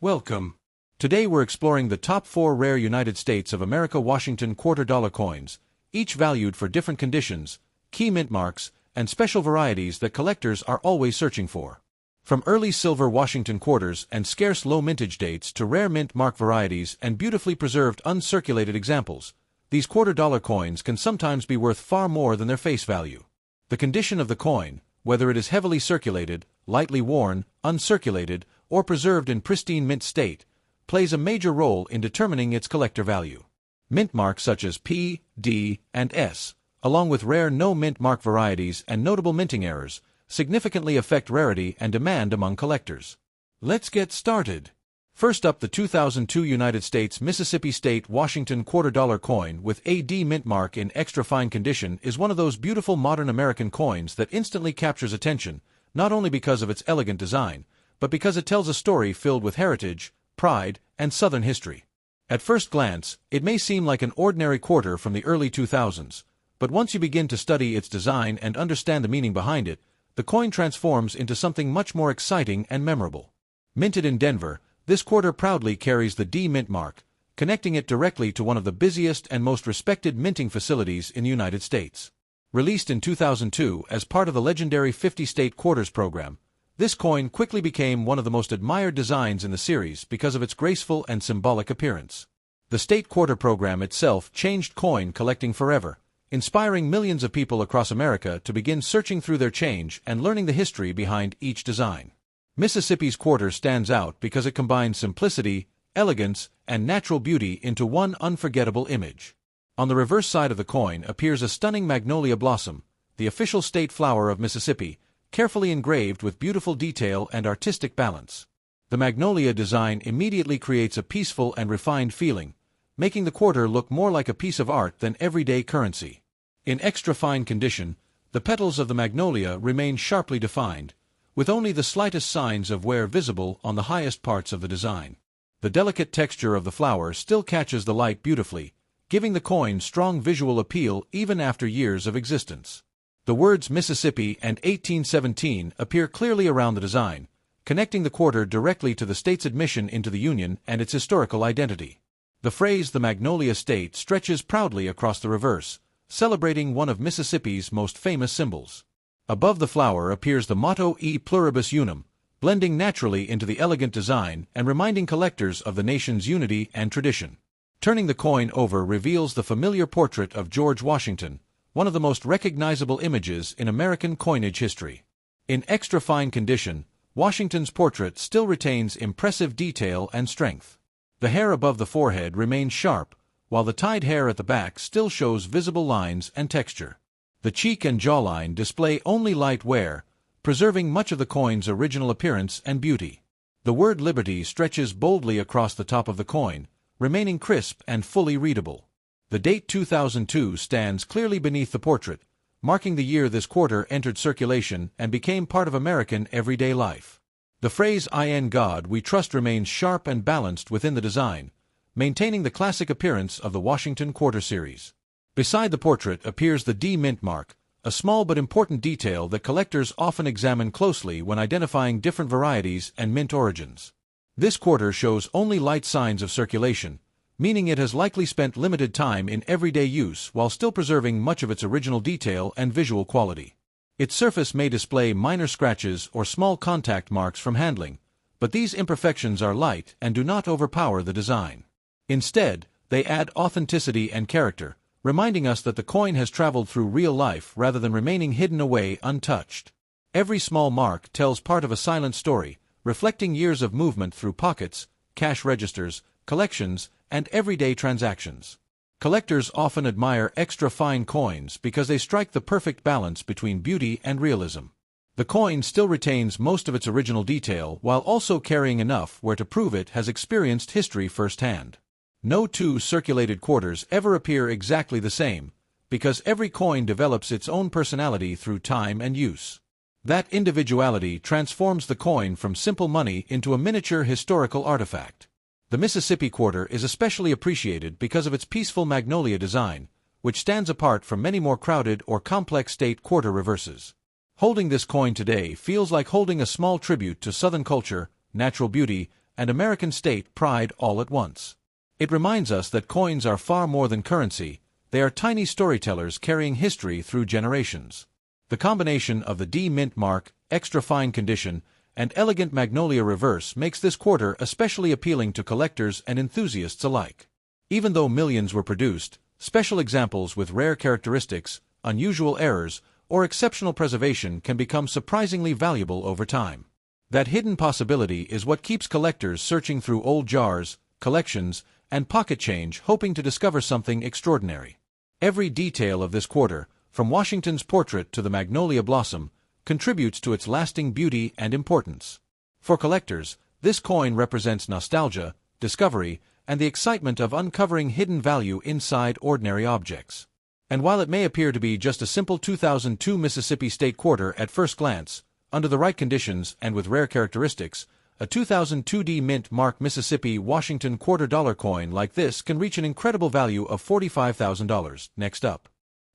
Welcome. Today we're exploring the top 4 rare United States of America Washington quarter-dollar coins, each valued for different conditions, key mint marks, and special varieties that collectors are always searching for. From early silver Washington quarters and scarce low-mintage dates to rare mint mark varieties and beautifully preserved uncirculated examples, these quarter-dollar coins can sometimes be worth far more than their face value. The condition of the coin, whether it is heavily circulated, lightly worn, uncirculated, or preserved in pristine mint state, plays a major role in determining its collector value. Mint marks such as P, D, and S, along with rare no-mint mark varieties and notable minting errors, significantly affect rarity and demand among collectors. Let's get started. First up, the 2002 United States Mississippi State Washington quarter-dollar coin with a D mint mark in extra fine condition is one of those beautiful modern American coins that instantly captures attention, not only because of its elegant design, but because it tells a story filled with heritage, pride, and Southern history. At first glance, it may seem like an ordinary quarter from the early 2000s, but once you begin to study its design and understand the meaning behind it, the coin transforms into something much more exciting and memorable. Minted in Denver, this quarter proudly carries the D mint mark, connecting it directly to one of the busiest and most respected minting facilities in the United States. Released in 2002 as part of the legendary 50-state quarters program, this coin quickly became one of the most admired designs in the series because of its graceful and symbolic appearance. The state quarter program itself changed coin collecting forever, inspiring millions of people across America to begin searching through their change and learning the history behind each design. Mississippi's quarter stands out because it combines simplicity, elegance, and natural beauty into one unforgettable image. On the reverse side of the coin appears a stunning magnolia blossom, the official state flower of Mississippi, carefully engraved with beautiful detail and artistic balance. The magnolia design immediately creates a peaceful and refined feeling, making the quarter look more like a piece of art than everyday currency. In extra fine condition, the petals of the magnolia remain sharply defined, with only the slightest signs of wear visible on the highest parts of the design. The delicate texture of the flower still catches the light beautifully, giving the coin strong visual appeal even after years of existence. The words Mississippi and 1817 appear clearly around the design, connecting the quarter directly to the state's admission into the Union and its historical identity. The phrase "the Magnolia State" stretches proudly across the reverse, celebrating one of Mississippi's most famous symbols. Above the flower appears the motto E Pluribus Unum, blending naturally into the elegant design and reminding collectors of the nation's unity and tradition. Turning the coin over reveals the familiar portrait of George Washington, one of the most recognizable images in American coinage history. In extra fine condition, Washington's portrait still retains impressive detail and strength. The hair above the forehead remains sharp, while the tied hair at the back still shows visible lines and texture. The cheek and jawline display only light wear, preserving much of the coin's original appearance and beauty. The word Liberty stretches boldly across the top of the coin, remaining crisp and fully readable. The date 2002 stands clearly beneath the portrait, marking the year this quarter entered circulation and became part of American everyday life. The phrase "In God We Trust" remains sharp and balanced within the design, maintaining the classic appearance of the Washington quarter series. Beside the portrait appears the D mint mark, a small but important detail that collectors often examine closely when identifying different varieties and mint origins. This quarter shows only light signs of circulation, meaning it has likely spent limited time in everyday use while still preserving much of its original detail and visual quality. Its surface may display minor scratches or small contact marks from handling, but these imperfections are light and do not overpower the design. Instead, they add authenticity and character, reminding us that the coin has traveled through real life rather than remaining hidden away untouched. Every small mark tells part of a silent story, reflecting years of movement through pockets, cash registers, collections, and everyday transactions. Collectors often admire extra fine coins because they strike the perfect balance between beauty and realism. The coin still retains most of its original detail while also carrying enough where to prove it has experienced history firsthand. No two circulated quarters ever appear exactly the same, because every coin develops its own personality through time and use. That individuality transforms the coin from simple money into a miniature historical artifact. The Mississippi quarter is especially appreciated because of its peaceful magnolia design, which stands apart from many more crowded or complex state quarter reverses. Holding this coin today feels like holding a small tribute to Southern culture, natural beauty, and American state pride all at once. It reminds us that coins are far more than currency, they are tiny storytellers carrying history through generations. The combination of the D mint mark, extra fine condition, and elegant magnolia reverse makes this quarter especially appealing to collectors and enthusiasts alike. Even though millions were produced, special examples with rare characteristics, unusual errors, or exceptional preservation can become surprisingly valuable over time. That hidden possibility is what keeps collectors searching through old jars, collections, and pocket change hoping to discover something extraordinary. Every detail of this quarter, from Washington's portrait to the magnolia blossom, contributes to its lasting beauty and importance. For collectors, this coin represents nostalgia, discovery, and the excitement of uncovering hidden value inside ordinary objects. And while it may appear to be just a simple 2002 Mississippi State quarter at first glance, under the right conditions and with rare characteristics, a 2002 D Mint Mark Mississippi Washington $quarter coin like this can reach an incredible value of $45,000. Next up,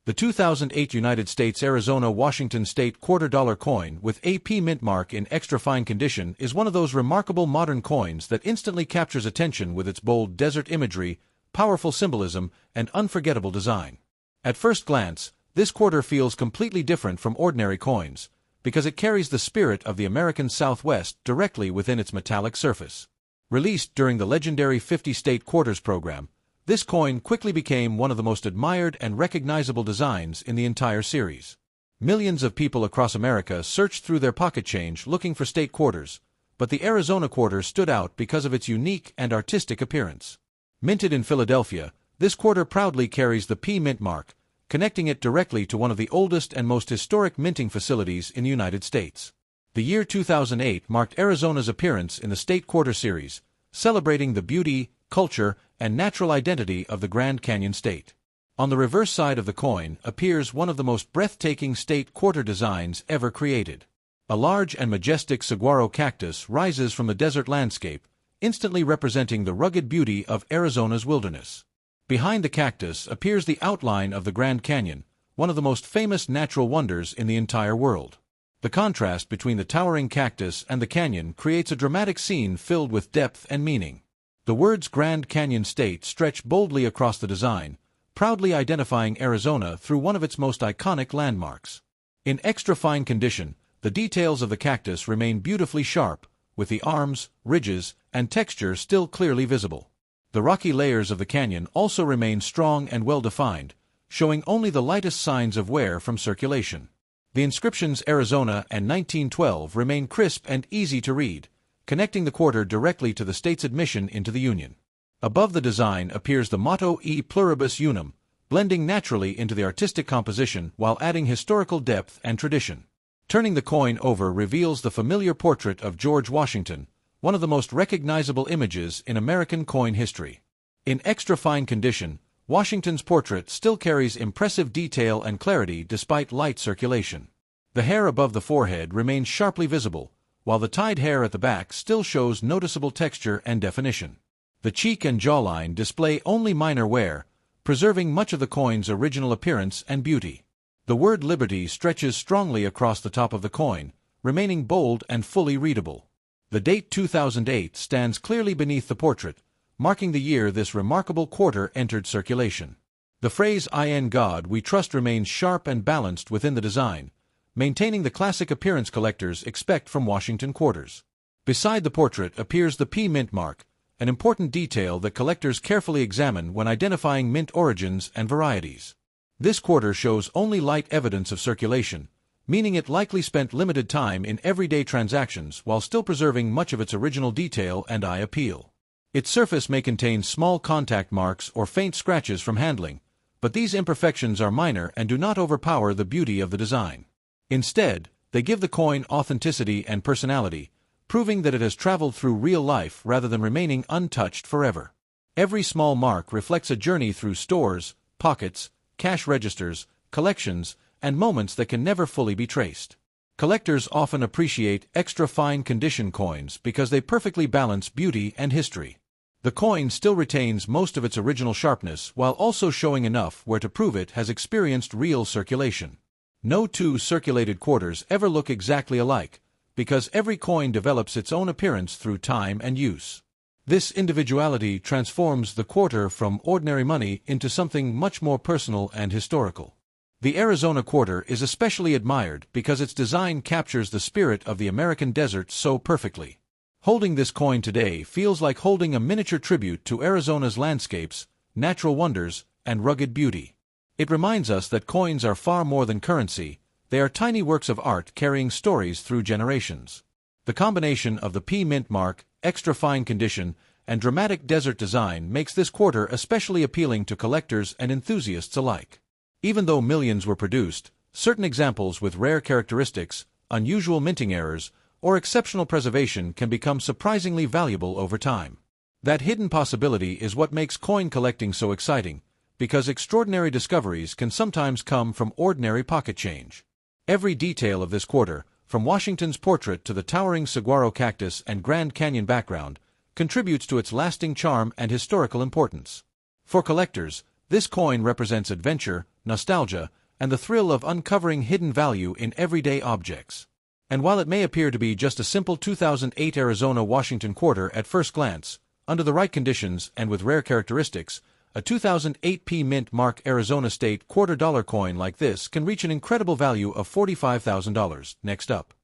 the 2008 United States Arizona Washington State $quarter coin with AP mint mark in extra fine condition is one of those remarkable modern coins that instantly captures attention with its bold desert imagery, powerful symbolism, and unforgettable design. At first glance, this quarter feels completely different from ordinary coins, because it carries the spirit of the American Southwest directly within its metallic surface. Released during the legendary 50-state quarters program, this coin quickly became one of the most admired and recognizable designs in the entire series. Millions of people across America searched through their pocket change looking for state quarters, but the Arizona quarter stood out because of its unique and artistic appearance. Minted in Philadelphia, this quarter proudly carries the P mint mark, connecting it directly to one of the oldest and most historic minting facilities in the United States. The year 2008 marked Arizona's appearance in the State Quarter Series, celebrating the beauty, culture, and natural identity of the Grand Canyon State. On the reverse side of the coin appears one of the most breathtaking state quarter designs ever created. A large and majestic saguaro cactus rises from the desert landscape, instantly representing the rugged beauty of Arizona's wilderness. Behind the cactus appears the outline of the Grand Canyon, one of the most famous natural wonders in the entire world. The contrast between the towering cactus and the canyon creates a dramatic scene filled with depth and meaning. The words Grand Canyon State stretch boldly across the design, proudly identifying Arizona through one of its most iconic landmarks. In extra fine condition, the details of the cactus remain beautifully sharp, with the arms, ridges, and texture still clearly visible. The rocky layers of the canyon also remain strong and well-defined, showing only the lightest signs of wear from circulation. The inscriptions Arizona and 1912 remain crisp and easy to read, connecting the quarter directly to the state's admission into the Union. Above the design appears the motto E pluribus unum, blending naturally into the artistic composition while adding historical depth and tradition. Turning the coin over reveals the familiar portrait of George Washington, one of the most recognizable images in American coin history. In extra fine condition, Washington's portrait still carries impressive detail and clarity despite light circulation. The hair above the forehead remains sharply visible, while the tied hair at the back still shows noticeable texture and definition. The cheek and jawline display only minor wear, preserving much of the coin's original appearance and beauty. The word Liberty stretches strongly across the top of the coin, remaining bold and fully readable. The date 2008 stands clearly beneath the portrait, marking the year this remarkable quarter entered circulation. The phrase "In God We Trust" remains sharp and balanced within the design, maintaining the classic appearance collectors expect from Washington quarters. Beside the portrait appears the P mint mark, an important detail that collectors carefully examine when identifying mint origins and varieties. This quarter shows only light evidence of circulation, meaning it likely spent limited time in everyday transactions while still preserving much of its original detail and eye appeal. Its surface may contain small contact marks or faint scratches from handling, but these imperfections are minor and do not overpower the beauty of the design. Instead, they give the coin authenticity and personality, proving that it has traveled through real life rather than remaining untouched forever. Every small mark reflects a journey through stores, pockets, cash registers, collections, and moments that can never fully be traced. Collectors often appreciate extra fine condition coins because they perfectly balance beauty and history. The coin still retains most of its original sharpness while also showing enough where to prove it has experienced real circulation. No two circulated quarters ever look exactly alike, because every coin develops its own appearance through time and use. This individuality transforms the quarter from ordinary money into something much more personal and historical. The Arizona quarter is especially admired because its design captures the spirit of the American desert so perfectly. Holding this coin today feels like holding a miniature tribute to Arizona's landscapes, natural wonders, and rugged beauty. It reminds us that coins are far more than currency, they are tiny works of art carrying stories through generations. The combination of the P mint mark, extra fine condition, and dramatic desert design makes this quarter especially appealing to collectors and enthusiasts alike. Even though millions were produced, certain examples with rare characteristics, unusual minting errors, or exceptional preservation can become surprisingly valuable over time. That hidden possibility is what makes coin collecting so exciting, because extraordinary discoveries can sometimes come from ordinary pocket change. Every detail of this quarter, from Washington's portrait to the towering saguaro cactus and Grand Canyon background, contributes to its lasting charm and historical importance. For collectors, this coin represents adventure, nostalgia, and the thrill of uncovering hidden value in everyday objects. And while it may appear to be just a simple 2008 Arizona-Washington quarter at first glance, under the right conditions and with rare characteristics, a 2008 P Mint Mark Arizona State $quarter coin like this can reach an incredible value of $45,000. Next up,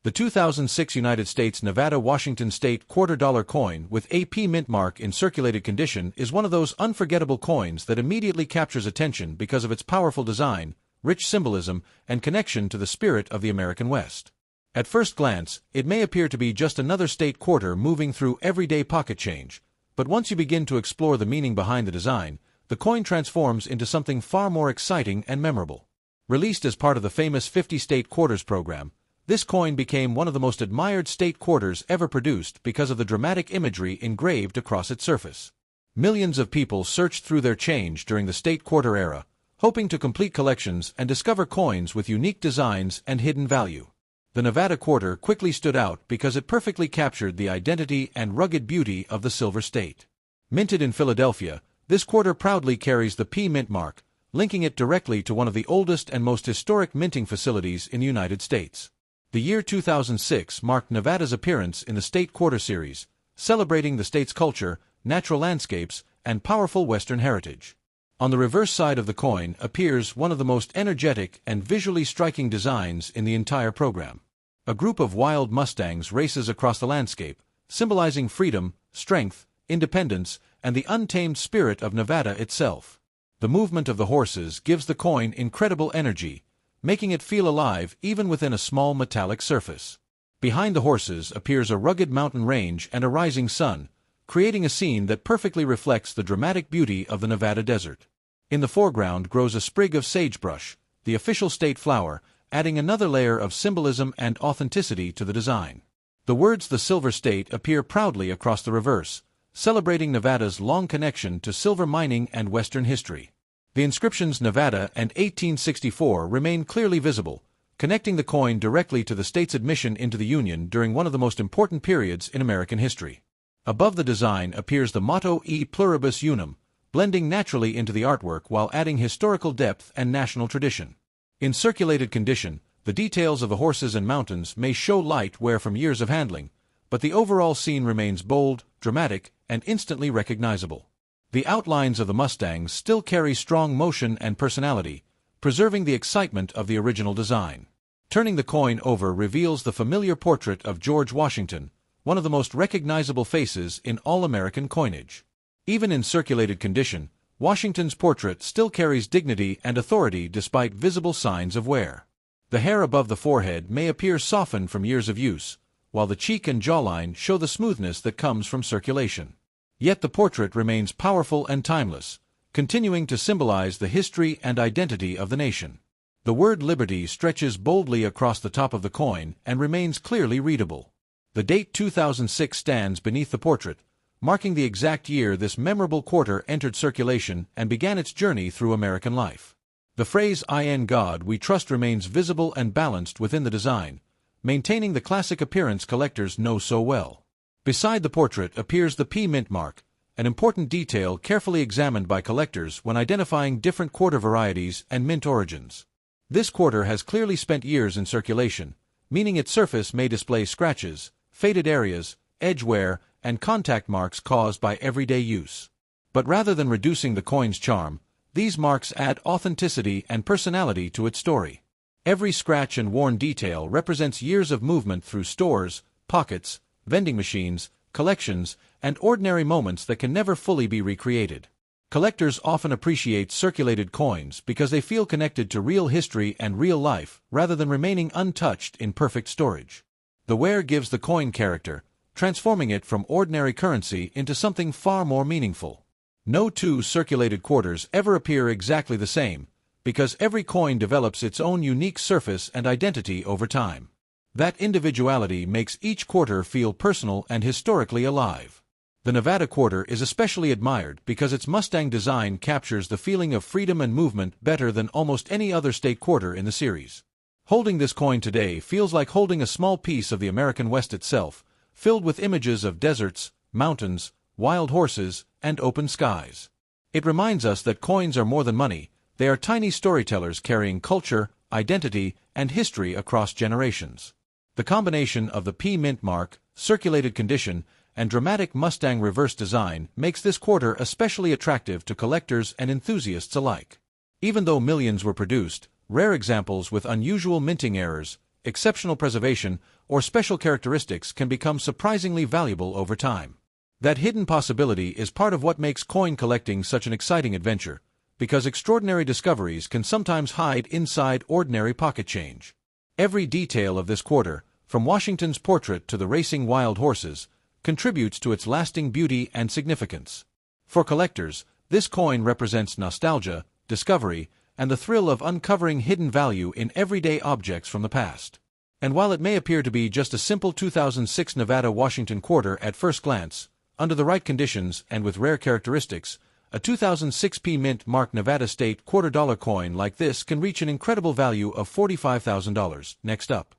the 2006 United States Nevada-Washington State $quarter coin with a P Mint mark in circulated condition is one of those unforgettable coins that immediately captures attention because of its powerful design, rich symbolism, and connection to the spirit of the American West. At first glance, it may appear to be just another state quarter moving through everyday pocket change, but once you begin to explore the meaning behind the design, the coin transforms into something far more exciting and memorable. Released as part of the famous 50 State Quarters program, this coin became one of the most admired state quarters ever produced because of the dramatic imagery engraved across its surface. Millions of people searched through their change during the state quarter era, hoping to complete collections and discover coins with unique designs and hidden value. The Nevada quarter quickly stood out because it perfectly captured the identity and rugged beauty of the Silver State. Minted in Philadelphia, this quarter proudly carries the P Mint mark, linking it directly to one of the oldest and most historic minting facilities in the United States. The year 2006 marked Nevada's appearance in the State Quarter Series, celebrating the state's culture, natural landscapes, and powerful Western heritage. On the reverse side of the coin appears one of the most energetic and visually striking designs in the entire program. A group of wild Mustangs races across the landscape, symbolizing freedom, strength, independence, and the untamed spirit of Nevada itself. The movement of the horses gives the coin incredible energy, making it feel alive even within a small metallic surface. Behind the horses appears a rugged mountain range and a rising sun, creating a scene that perfectly reflects the dramatic beauty of the Nevada desert. In the foreground grows a sprig of sagebrush, the official state flower, adding another layer of symbolism and authenticity to the design. The words "The Silver State" appear proudly across the reverse, celebrating Nevada's long connection to silver mining and Western history. The inscriptions Nevada and 1864 remain clearly visible, connecting the coin directly to the state's admission into the Union during one of the most important periods in American history. Above the design appears the motto E Pluribus Unum, blending naturally into the artwork while adding historical depth and national tradition. In circulated condition, the details of the horses and mountains may show light wear from years of handling, but the overall scene remains bold, dramatic, and instantly recognizable. The outlines of the Mustangs still carry strong motion and personality, preserving the excitement of the original design. Turning the coin over reveals the familiar portrait of George Washington, one of the most recognizable faces in all American coinage. Even in circulated condition, Washington's portrait still carries dignity and authority despite visible signs of wear. The hair above the forehead may appear softened from years of use, while the cheek and jawline show the smoothness that comes from circulation. Yet the portrait remains powerful and timeless, continuing to symbolize the history and identity of the nation. The word Liberty stretches boldly across the top of the coin and remains clearly readable. The date 2006 stands beneath the portrait, marking the exact year this memorable quarter entered circulation and began its journey through American life. The phrase "In God We Trust" remains visible and balanced within the design, maintaining the classic appearance collectors know so well. Beside the portrait appears the P Mint mark, an important detail carefully examined by collectors when identifying different quarter varieties and mint origins. This quarter has clearly spent years in circulation, meaning its surface may display scratches, faded areas, edge wear, and contact marks caused by everyday use. But rather than reducing the coin's charm, these marks add authenticity and personality to its story. Every scratch and worn detail represents years of movement through stores, pockets, vending machines, collections, and ordinary moments that can never fully be recreated. Collectors often appreciate circulated coins because they feel connected to real history and real life rather than remaining untouched in perfect storage. The wear gives the coin character, transforming it from ordinary currency into something far more meaningful. No two circulated quarters ever appear exactly the same, because every coin develops its own unique surface and identity over time. That individuality makes each quarter feel personal and historically alive. The Nevada quarter is especially admired because its Mustang design captures the feeling of freedom and movement better than almost any other state quarter in the series. Holding this coin today feels like holding a small piece of the American West itself, filled with images of deserts, mountains, wild horses, and open skies. It reminds us that coins are more than money, they are tiny storytellers carrying culture, identity, and history across generations. The combination of the P mint mark, circulated condition, and dramatic Mustang reverse design makes this quarter especially attractive to collectors and enthusiasts alike. Even though millions were produced, rare examples with unusual minting errors, exceptional preservation, or special characteristics can become surprisingly valuable over time. That hidden possibility is part of what makes coin collecting such an exciting adventure, because extraordinary discoveries can sometimes hide inside ordinary pocket change. Every detail of this quarter, from Washington's portrait to the racing wild horses, contributes to its lasting beauty and significance. For collectors, this coin represents nostalgia, discovery, and the thrill of uncovering hidden value in everyday objects from the past. And while it may appear to be just a simple 2006 Nevada-Washington quarter at first glance, under the right conditions and with rare characteristics, a 2006 P Mint marked Nevada State $quarter coin like this can reach an incredible value of $45,000. Next up,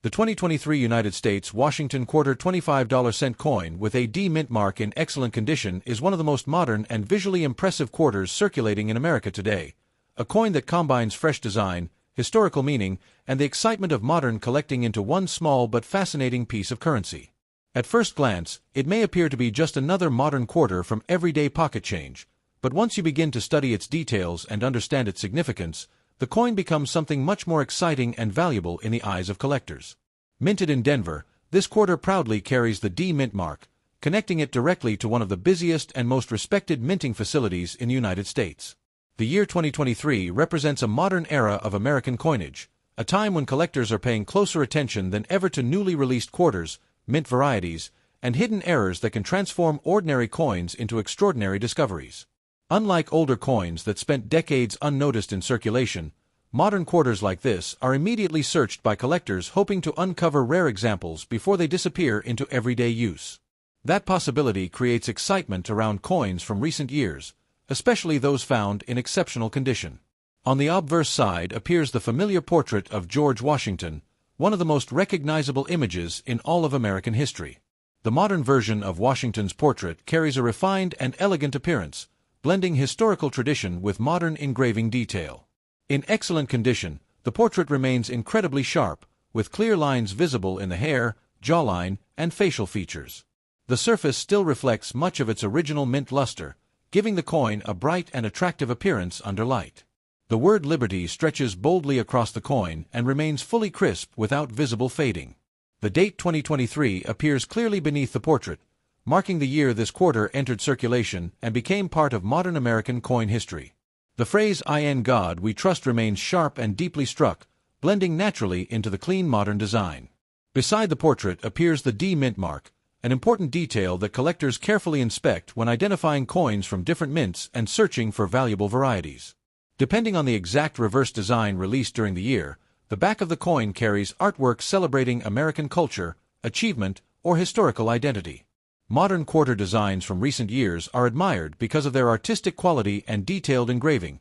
the 2023 United States Washington quarter 25-cent coin with a D mint mark in excellent condition is one of the most modern and visually impressive quarters circulating in America today, a coin that combines fresh design, historical meaning, and the excitement of modern collecting into one small but fascinating piece of currency. At first glance, it may appear to be just another modern quarter from everyday pocket change, but once you begin to study its details and understand its significance, the coin becomes something much more exciting and valuable in the eyes of collectors. Minted in Denver, this quarter proudly carries the D mint mark, connecting it directly to one of the busiest and most respected minting facilities in the United States. The year 2023 represents a modern era of American coinage, a time when collectors are paying closer attention than ever to newly released quarters, mint varieties, and hidden errors that can transform ordinary coins into extraordinary discoveries. Unlike older coins that spent decades unnoticed in circulation, modern quarters like this are immediately searched by collectors hoping to uncover rare examples before they disappear into everyday use. That possibility creates excitement around coins from recent years, especially those found in exceptional condition. On the obverse side appears the familiar portrait of George Washington, one of the most recognizable images in all of American history. The modern version of Washington's portrait carries a refined and elegant appearance, blending historical tradition with modern engraving detail. In excellent condition, the portrait remains incredibly sharp, with clear lines visible in the hair, jawline, and facial features. The surface still reflects much of its original mint luster, giving the coin a bright and attractive appearance under light. The word Liberty stretches boldly across the coin and remains fully crisp without visible fading. The date 2023 appears clearly beneath the portrait, marking the year this quarter entered circulation and became part of modern American coin history. The phrase "In God We Trust" remains sharp and deeply struck, blending naturally into the clean modern design. Beside the portrait appears the D mint mark, an important detail that collectors carefully inspect when identifying coins from different mints and searching for valuable varieties. Depending on the exact reverse design released during the year, the back of the coin carries artwork celebrating American culture, achievement, or historical identity. Modern quarter designs from recent years are admired because of their artistic quality and detailed engraving,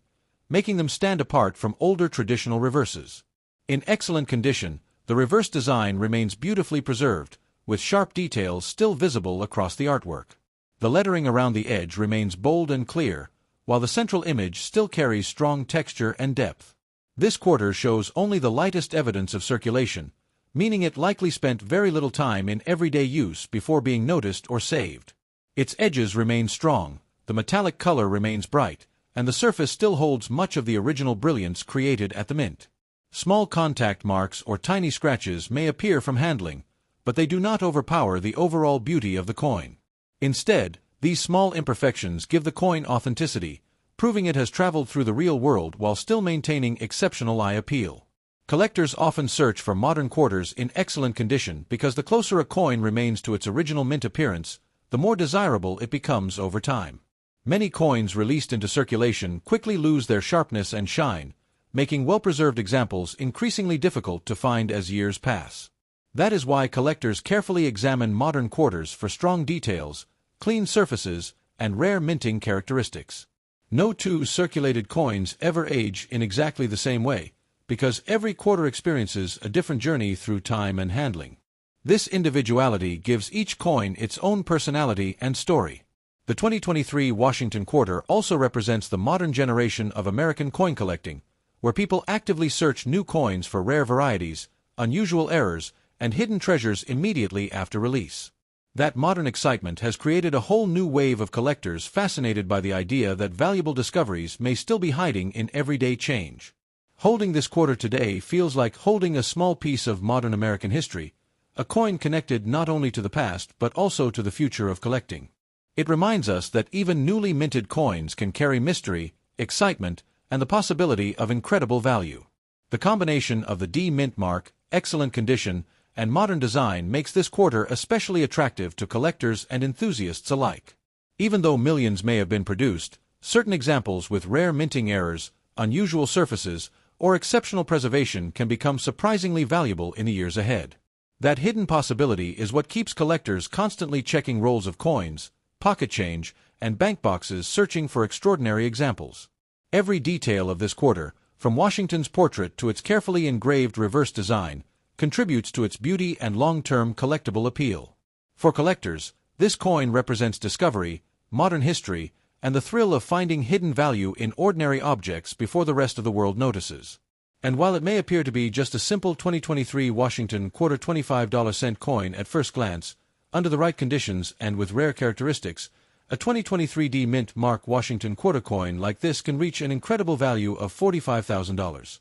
making them stand apart from older traditional reverses. In excellent condition, the reverse design remains beautifully preserved, with sharp details still visible across the artwork. The lettering around the edge remains bold and clear, while the central image still carries strong texture and depth. This quarter shows only the lightest evidence of circulation, meaning it likely spent very little time in everyday use before being noticed or saved. Its edges remain strong, the metallic color remains bright, and the surface still holds much of the original brilliance created at the mint. Small contact marks or tiny scratches may appear from handling, but they do not overpower the overall beauty of the coin. Instead, these small imperfections give the coin authenticity, proving it has traveled through the real world while still maintaining exceptional eye appeal. Collectors often search for modern quarters in excellent condition because the closer a coin remains to its original mint appearance, the more desirable it becomes over time. Many coins released into circulation quickly lose their sharpness and shine, making well-preserved examples increasingly difficult to find as years pass. That is why collectors carefully examine modern quarters for strong details, clean surfaces, and rare minting characteristics. No two circulated coins ever age in exactly the same way, because every quarter experiences a different journey through time and handling. This individuality gives each coin its own personality and story. The 2023 Washington Quarter also represents the modern generation of American coin collecting, where people actively search new coins for rare varieties, unusual errors, and hidden treasures immediately after release. That modern excitement has created a whole new wave of collectors fascinated by the idea that valuable discoveries may still be hiding in everyday change. Holding this quarter today feels like holding a small piece of modern American history, a coin connected not only to the past but also to the future of collecting. It reminds us that even newly minted coins can carry mystery, excitement, and the possibility of incredible value. The combination of the D mint mark, excellent condition, and modern design makes this quarter especially attractive to collectors and enthusiasts alike. Even though millions may have been produced, certain examples with rare minting errors, unusual surfaces, or exceptional preservation can become surprisingly valuable in the years ahead. That hidden possibility is what keeps collectors constantly checking rolls of coins, pocket change, and bank boxes searching for extraordinary examples. Every detail of this quarter, from Washington's portrait to its carefully engraved reverse design, contributes to its beauty and long-term collectible appeal. For collectors, this coin represents discovery, modern history, and the thrill of finding hidden value in ordinary objects before the rest of the world notices. And while it may appear to be just a simple 2023 Washington Quarter 25-cent coin at first glance, under the right conditions and with rare characteristics, a 2023 D Mint Mark Washington Quarter coin like this can reach an incredible value of $45,000.